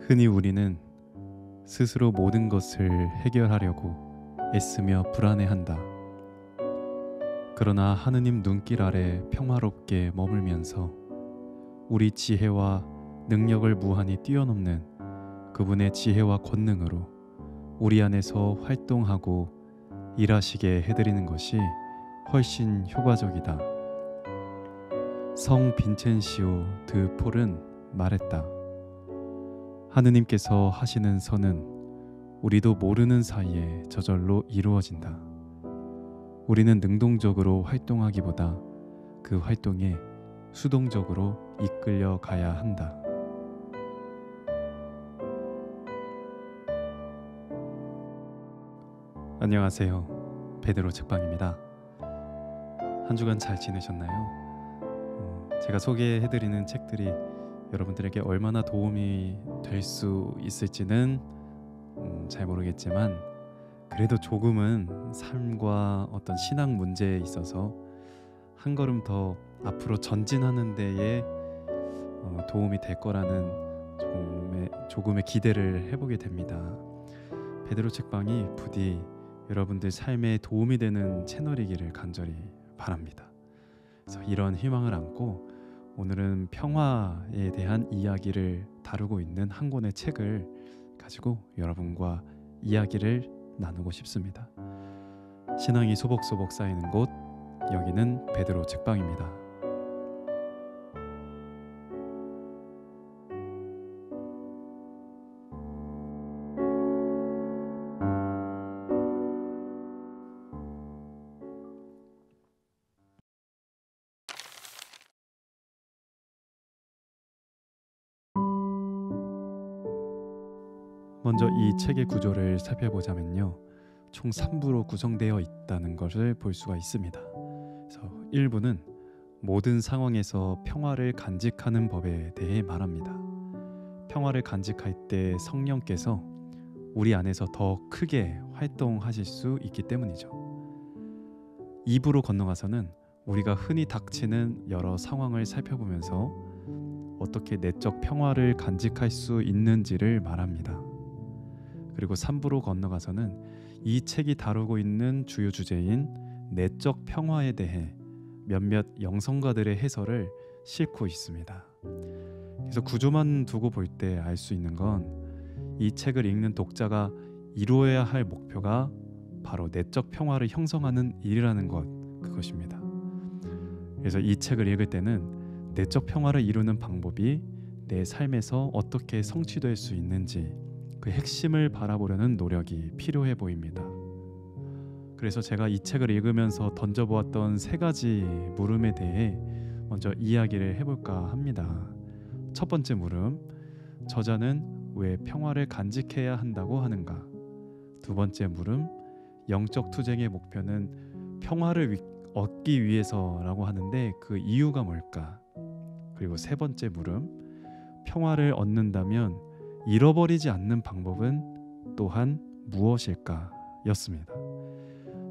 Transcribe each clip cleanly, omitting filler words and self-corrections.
흔히 우리는 스스로 모든 것을 해결하려고 애쓰며 불안해한다. 그러나 하느님 눈길 아래 평화롭게 머물면서 우리 지혜와 능력을 무한히 뛰어넘는 그분의 지혜와 권능으로 우리 안에서 활동하고 일하시게 해드리는 것이 훨씬 효과적이다. 성 빈첸시오 드 폴은 말했다. 하느님께서 하시는 선은 우리도 모르는 사이에 저절로 이루어진다. 우리는 능동적으로 활동하기보다 그 활동에 수동적으로 이끌려 가야 한다. 안녕하세요. 베드로 책방입니다. 한 주간 잘 지내셨나요? 제가 소개해드리는 책들이 여러분들에게 얼마나 도움이 될 수 있을지는 잘 모르겠지만 그래도 조금은 삶과 어떤 신앙 문제에 있어서 한 걸음 더 앞으로 전진하는 데에 도움이 될 거라는 조금의 기대를 해보게 됩니다. 베드로 책방이 부디 여러분들 삶에 도움이 되는 채널이기를 간절히 바랍니다. 그래서 이런 희망을 안고 오늘은 평화에 대한 이야기를 다루고 있는 한 권의 책을 가지고 여러분과 이야기를 나누고 싶습니다. 신앙이 소복소복 쌓이는 곳, 여기는 베드로 책방입니다. 먼저 이 책의 구조를 살펴보자면요, 총 3부로 구성되어 있다는 것을 볼 수가 있습니다. 그래서 1부는 모든 상황에서 평화를 간직하는 법에 대해 말합니다. 평화를 간직할 때 성령께서 우리 안에서 더 크게 활동하실 수 있기 때문이죠. 2부로 건너가서는 우리가 흔히 닥치는 여러 상황을 살펴보면서 어떻게 내적 평화를 간직할 수 있는지를 말합니다. 그리고 3부로 건너가서는 이 책이 다루고 있는 주요 주제인 내적 평화에 대해 몇몇 영성가들의 해설을 싣고 있습니다. 그래서 구조만 두고 볼 때 알 수 있는 건 이 책을 읽는 독자가 이루어야 할 목표가 바로 내적 평화를 형성하는 일이라는 그것입니다. 그래서 이 책을 읽을 때는 내적 평화를 이루는 방법이 내 삶에서 어떻게 성취될 수 있는지 그 핵심을 바라보려는 노력이 필요해 보입니다. 그래서 제가 이 책을 읽으면서 던져보았던 3가지 물음에 대해 먼저 이야기를 해볼까 합니다. 첫 번째 물음, 저자는 왜 평화를 간직해야 한다고 하는가? 두 번째 물음, 영적 투쟁의 목표는 평화를 얻기 위해서라고 하는데 그 이유가 뭘까? 그리고 세 번째 물음, 평화를 얻는다면 잃어버리지 않는 방법은 또한 무엇일까? 였습니다.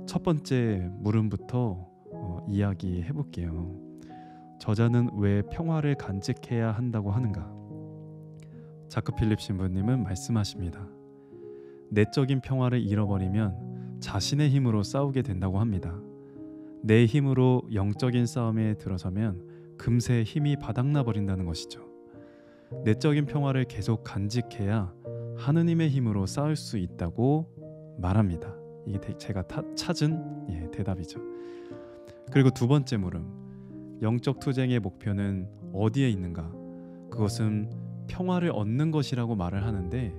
첫 번째 물음부터 이야기해 볼게요. 저자는 왜 평화를 간직해야 한다고 하는가? 자크 필립 신부님은 말씀하십니다. 내적인 평화를 잃어버리면 자신의 힘으로 싸우게 된다고 합니다. 내 힘으로 영적인 싸움에 들어서면 금세 힘이 바닥나 버린다는 것이죠. 내적인 평화를 계속 간직해야 하느님의 힘으로 싸울 수 있다고 말합니다. 이게 제가 찾은 대답이죠. 그리고 두 번째 물음, 영적 투쟁의 목표는 어디에 있는가? 그것은 평화를 얻는 것이라고 말을 하는데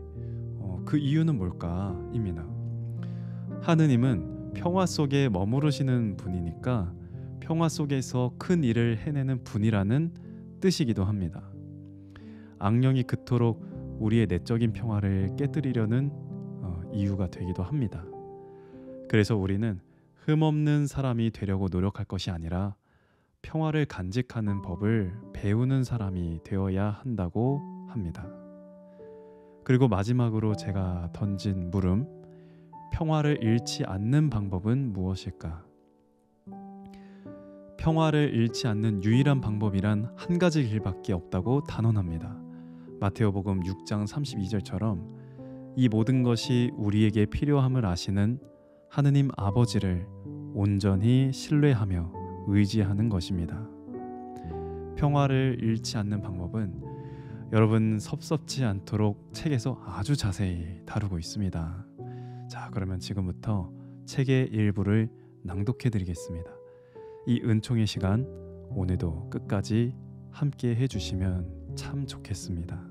그 이유는 뭘까? 입니다. 하느님은 평화 속에 머무르시는 분이니까 평화 속에서 큰 일을 해내는 분이라는 뜻이기도 합니다. 악령이 그토록 우리의 내적인 평화를 깨뜨리려는 이유가 되기도 합니다. 그래서 우리는 흠없는 사람이 되려고 노력할 것이 아니라 평화를 간직하는 법을 배우는 사람이 되어야 한다고 합니다. 그리고 마지막으로 제가 던진 물음, 평화를 잃지 않는 방법은 무엇일까? 평화를 잃지 않는 유일한 방법이란 한 가지 길밖에 없다고 단언합니다. 마테오복음 6장 32절처럼 이 모든 것이 우리에게 필요함을 아시는 하느님 아버지를 온전히 신뢰하며 의지하는 것입니다. 평화를 잃지 않는 방법은 여러분 섭섭지 않도록 책에서 아주 자세히 다루고 있습니다. 자, 그러면 지금부터 책의 일부를 낭독해 드리겠습니다. 이 은총의 시간 오늘도 끝까지 함께 해주시면 참 좋겠습니다.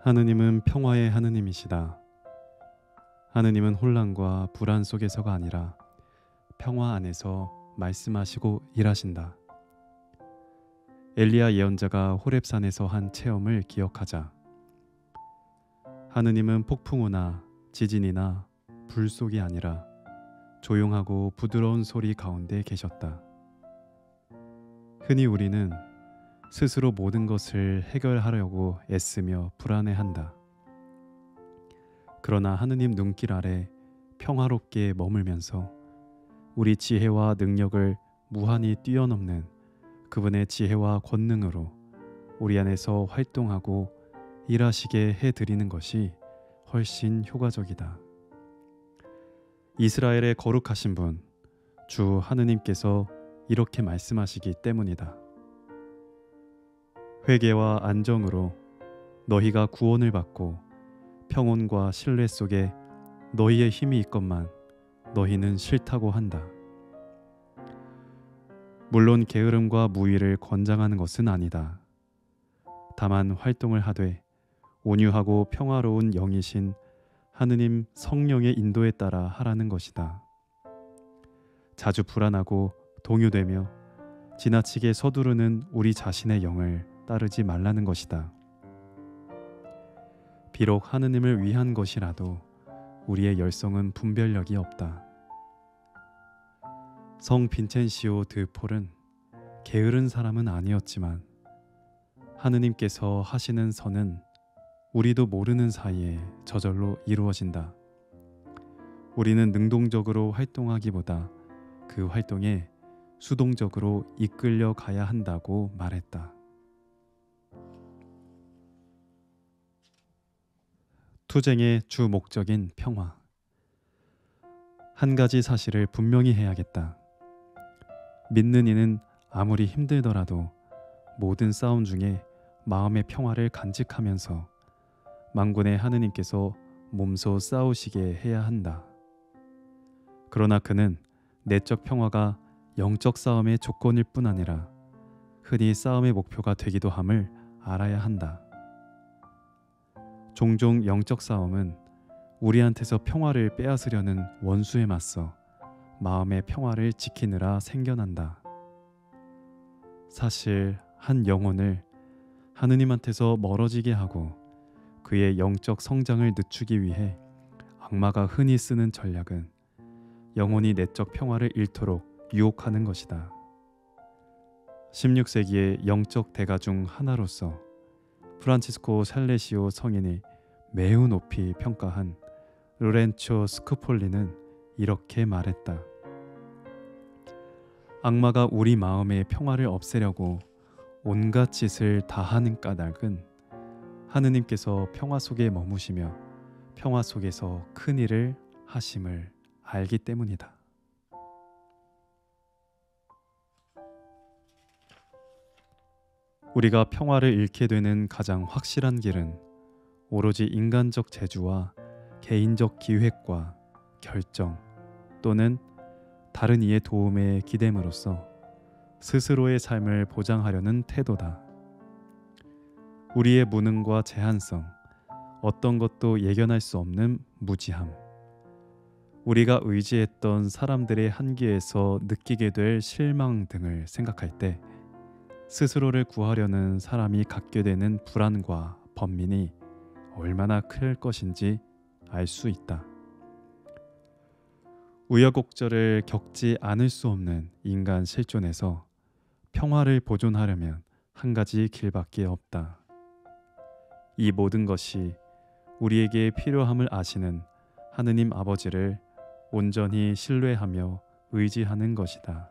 하느님은 평화의 하느님이시다. 하느님은 혼란과 불안 속에서가 아니라 평화 안에서 말씀하시고 일하신다. 엘리야 예언자가 호렙산에서 한 체험을 기억하자. 하느님은 폭풍우나 지진이나 불 속이 아니라 조용하고 부드러운 소리 가운데 계셨다. 흔히 우리는 스스로 모든 것을 해결하려고 애쓰며 불안해한다. 그러나 하느님 눈길 아래 평화롭게 머물면서 우리 지혜와 능력을 무한히 뛰어넘는 그분의 지혜와 권능으로 우리 안에서 활동하고 일하시게 해드리는 것이 훨씬 효과적이다. 이스라엘의 거룩하신 분, 주 하느님께서 이렇게 말씀하시기 때문이다. 회개와 안정으로 너희가 구원을 받고 평온과 신뢰 속에 너희의 힘이 있건만 너희는 싫다고 한다. 물론 게으름과 무의를 권장하는 것은 아니다. 다만 활동을 하되 온유하고 평화로운 영이신 하느님 성령의 인도에 따라 하라는 것이다. 자주 불안하고 동요되며 지나치게 서두르는 우리 자신의 영을 따르지 말라는 것이다. 비록 하느님을 위한 것이라도 우리의 열성은 분별력이 없다. 성 빈첸시오 드 폴은 게으른 사람은 아니었지만 하느님께서 하시는 선은 우리도 모르는 사이에 저절로 이루어진다. 우리는 능동적으로 활동하기보다 그 활동에 수동적으로 이끌려 가야 한다고 말했다. 투쟁의 주 목적인 평화. 한 가지 사실을 분명히 해야겠다. 믿는 이는 아무리 힘들더라도 모든 싸움 중에 마음의 평화를 간직하면서 만군의 하느님께서 몸소 싸우시게 해야 한다. 그러나 그는 내적 평화가 영적 싸움의 조건일 뿐 아니라 흔히 싸움의 목표가 되기도 함을 알아야 한다. 종종 영적 싸움은 우리한테서 평화를 빼앗으려는 원수에 맞서 마음의 평화를 지키느라 생겨난다. 사실 한 영혼을 하느님한테서 멀어지게 하고 그의 영적 성장을 늦추기 위해 악마가 흔히 쓰는 전략은 영혼이 내적 평화를 잃도록 유혹하는 것이다. 16세기의 영적 대가 중 하나로서 프란치스코 살레시오 성인이 매우 높이 평가한 로렌초 스크폴리는 이렇게 말했다. 악마가 우리 마음의 평화를 없애려고 온갖 짓을 다 하는 까닭은 하느님께서 평화 속에 머무시며 평화 속에서 큰 일을 하심을 알기 때문이다. 우리가 평화를 잃게 되는 가장 확실한 길은 오로지 인간적 재주와 개인적 기획과 결정 또는 다른 이의 도움에 기댐으로써 스스로의 삶을 보장하려는 태도다. 우리의 무능과 제한성, 어떤 것도 예견할 수 없는 무지함, 우리가 의지했던 사람들의 한계에서 느끼게 될 실망 등을 생각할 때 스스로를 구하려는 사람이 갖게 되는 불안과 번민이 얼마나 클 것인지 알 수 있다. 우여곡절을 겪지 않을 수 없는 인간 실존에서 평화를 보존하려면 한 가지 길밖에 없다. 이 모든 것이 우리에게 필요함을 아시는 하느님 아버지를 온전히 신뢰하며 의지하는 것이다.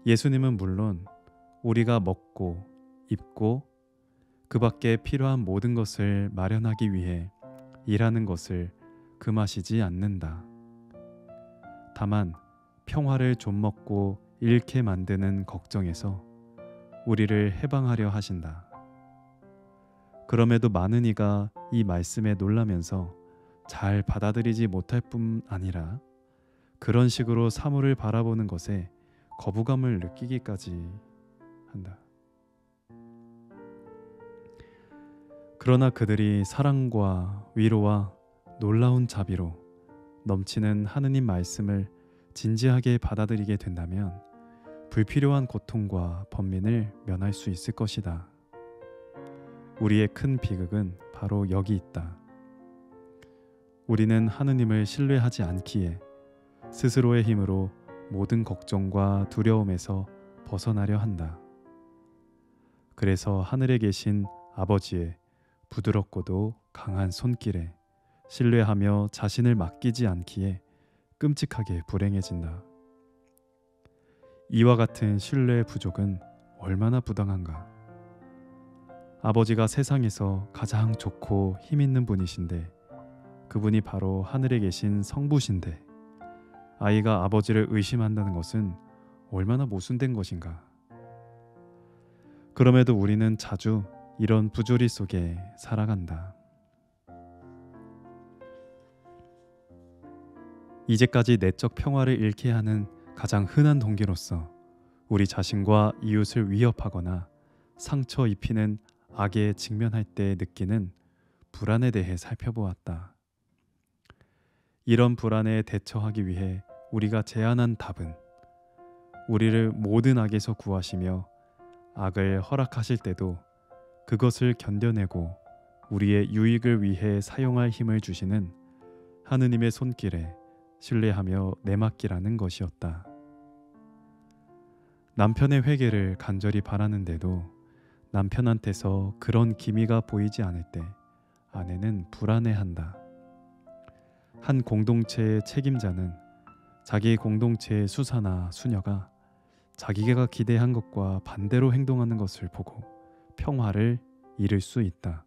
예수님은 물론 우리가 먹고 입고 그 밖에 필요한 모든 것을 마련하기 위해 일하는 것을 금하시지 않는다. 다만 평화를 좀먹고 잃게 만드는 걱정에서 우리를 해방하려 하신다. 그럼에도 많은 이가 이 말씀에 놀라면서 잘 받아들이지 못할 뿐 아니라 그런 식으로 사물을 바라보는 것에 거부감을 느끼기까지 한다. 그러나 그들이 사랑과 위로와 놀라운 자비로 넘치는 하느님 말씀을 진지하게 받아들이게 된다면 불필요한 고통과 번민을 면할 수 있을 것이다. 우리의 큰 비극은 바로 여기 있다. 우리는 하느님을 신뢰하지 않기에 스스로의 힘으로 모든 걱정과 두려움에서 벗어나려 한다. 그래서 하늘에 계신 아버지의 부드럽고도 강한 손길에 신뢰하며 자신을 맡기지 않기에 끔찍하게 불행해진다. 이와 같은 신뢰 부족은 얼마나 부당한가. 아버지가 세상에서 가장 좋고 힘 있는 분이신데 그분이 바로 하늘에 계신 성부신데 아이가 아버지를 의심한다는 것은 얼마나 모순된 것인가. 그럼에도 우리는 자주 이런 부조리 속에 살아간다. 이제까지 내적 평화를 잃게 하는 가장 흔한 동기로서 우리 자신과 이웃을 위협하거나 상처 입히는 악에 직면할 때 느끼는 불안에 대해 살펴보았다. 이런 불안에 대처하기 위해 우리가 제안한 답은 우리를 모든 악에서 구하시며 악을 허락하실 때도 그것을 견뎌내고 우리의 유익을 위해 사용할 힘을 주시는 하느님의 손길에 신뢰하며 내맡기라는 것이었다. 남편의 회개를 간절히 바라는데도 남편한테서 그런 기미가 보이지 않을 때 아내는 불안해한다. 한 공동체의 책임자는 자기 공동체의 수사나 수녀가 자기가 기대한 것과 반대로 행동하는 것을 보고 평화를 잃을 수 있다.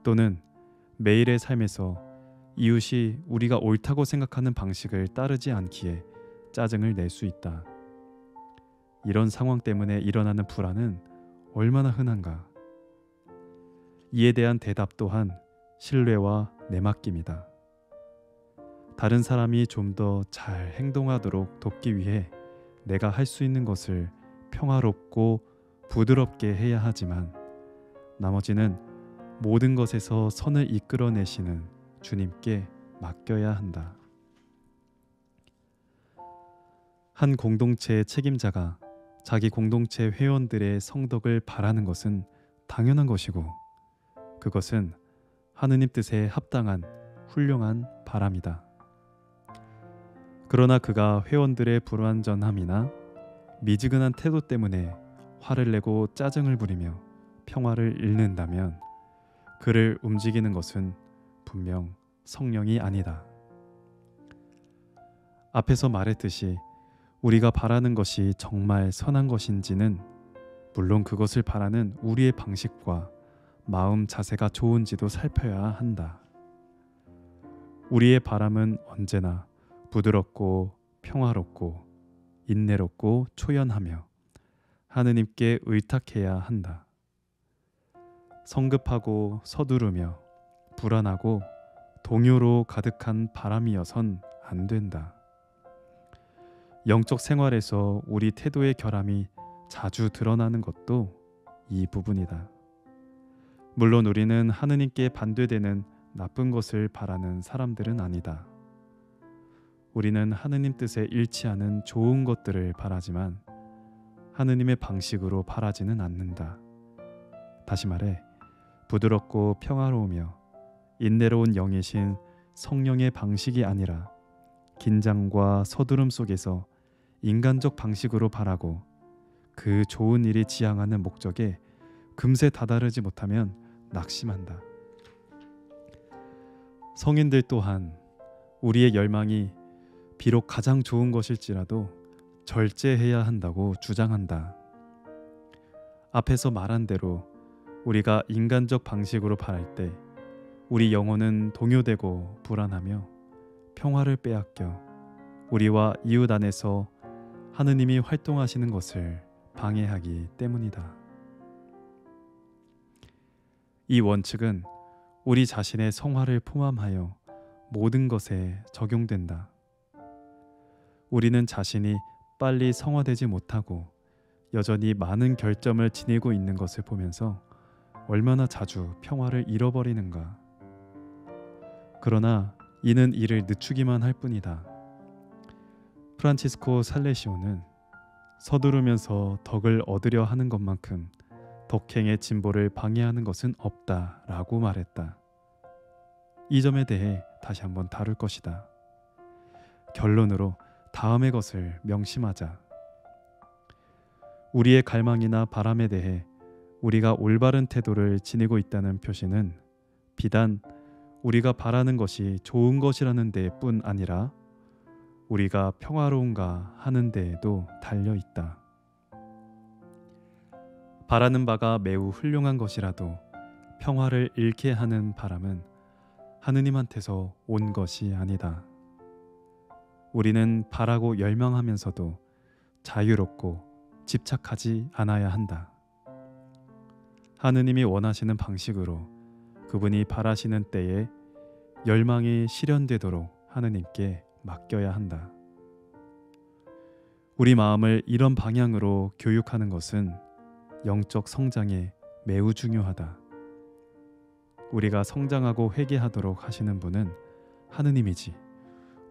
또는 매일의 삶에서 이웃이 우리가 옳다고 생각하는 방식을 따르지 않기에 짜증을 낼 수 있다. 이런 상황 때문에 일어나는 불안은 얼마나 흔한가. 이에 대한 대답 또한 신뢰와 내맡김이다. 다른 사람이 좀 더 잘 행동하도록 돕기 위해 내가 할 수 있는 것을 평화롭고 부드럽게 해야 하지만 나머지는 모든 것에서 선을 이끌어내시는 주님께 맡겨야 한다. 한 공동체의 책임자가 자기 공동체 회원들의 성덕을 바라는 것은 당연한 것이고 그것은 하느님 뜻에 합당한 훌륭한 바람이다. 그러나 그가 회원들의 불완전함이나 미지근한 태도 때문에 화를 내고 짜증을 부리며 평화를 잃는다면 그를 움직이는 것은 분명 성령이 아니다. 앞에서 말했듯이 우리가 바라는 것이 정말 선한 것인지는 물론 그것을 바라는 우리의 방식과 마음 자세가 좋은지도 살펴야 한다. 우리의 바람은 언제나 부드럽고 평화롭고 인내롭고 초연하며 하느님께 의탁해야 한다. 성급하고 서두르며 불안하고 동요로 가득한 바람이어선 안 된다. 영적 생활에서 우리 태도의 결함이 자주 드러나는 것도 이 부분이다. 물론 우리는 하느님께 반대되는 나쁜 것을 바라는 사람들은 아니다. 우리는 하느님 뜻에 일치하는 좋은 것들을 바라지만 하느님의 방식으로 바라지는 않는다. 다시 말해 부드럽고 평화로우며 인내로운 영이신 성령의 방식이 아니라 긴장과 서두름 속에서 인간적 방식으로 바라고 그 좋은 일이 지향하는 목적에 금세 다다르지 못하면 낙심한다. 성인들 또한 우리의 열망이 비록 가장 좋은 것일지라도 절제해야 한다고 주장한다. 앞에서 말한 대로 우리가 인간적 방식으로 바랄 때 우리 영혼은 동요되고 불안하며 평화를 빼앗겨 우리와 이웃 안에서 하느님이 활동하시는 것을 방해하기 때문이다. 이 원칙은 우리 자신의 성화를 포함하여 모든 것에 적용된다. 우리는 자신이 빨리 성화되지 못하고 여전히 많은 결점을 지니고 있는 것을 보면서 얼마나 자주 평화를 잃어버리는가. 그러나 이는 이를 늦추기만 할 뿐이다. 프란치스코 살레시오는 서두르면서 덕을 얻으려 하는 것만큼 덕행의 진보를 방해하는 것은 없다라고 말했다. 이 점에 대해 다시 한번 다룰 것이다. 결론으로 다음의 것을 명심하자. 우리의 갈망이나 바람에 대해 우리가 올바른 태도를 지니고 있다는 표시는 비단 우리가 바라는 것이 좋은 것이라는 데뿐 아니라 우리가 평화로운가 하는 데에도 달려 있다. 바라는 바가 매우 훌륭한 것이라도 평화를 잃게 하는 바람은 하느님한테서 온 것이 아니다. 우리는 바라고 열망하면서도 자유롭고 집착하지 않아야 한다. 하느님이 원하시는 방식으로 그분이 바라시는 때에 열망이 실현되도록 하느님께 맡겨야 한다. 우리 마음을 이런 방향으로 교육하는 것은 영적 성장에 매우 중요하다. 우리가 성장하고 회개하도록 하시는 분은 하느님이지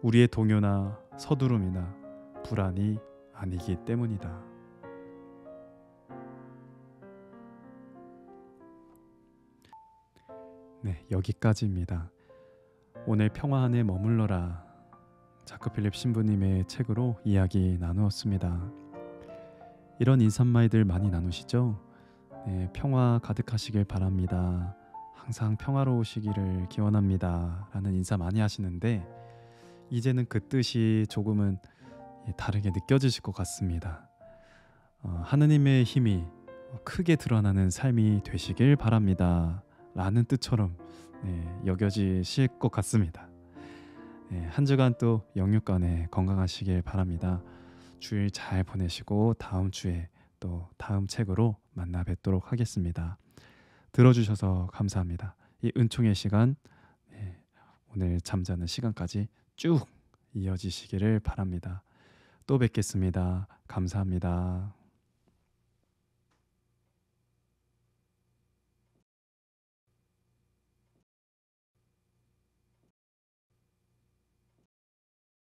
우리의 동요나 서두름이나 불안이 아니기 때문이다. 네, 여기까지입니다. 오늘 평화 안에 머물러라 자크 필립 신부님의 책으로 이야기 나누었습니다. 이런 인사말들 많이 나누시죠? 네, 평화 가득하시길 바랍니다. 항상 평화로우시기를 기원합니다. 라는 인사 많이 하시는데 이제는 그 뜻이 조금은 다르게 느껴지실 것 같습니다. 하느님의 힘이 크게 드러나는 삶이 되시길 바랍니다. 라는 뜻처럼 여겨지실 것 같습니다. 한 주간 또 영육간에 건강하시길 바랍니다. 주일 잘 보내시고 다음 주에 또 다음 책으로 만나 뵙도록 하겠습니다. 들어주셔서 감사합니다. 이 은총의 시간 오늘 잠자는 시간까지 쭉 이어지시기를 바랍니다. 또 뵙겠습니다. 감사합니다.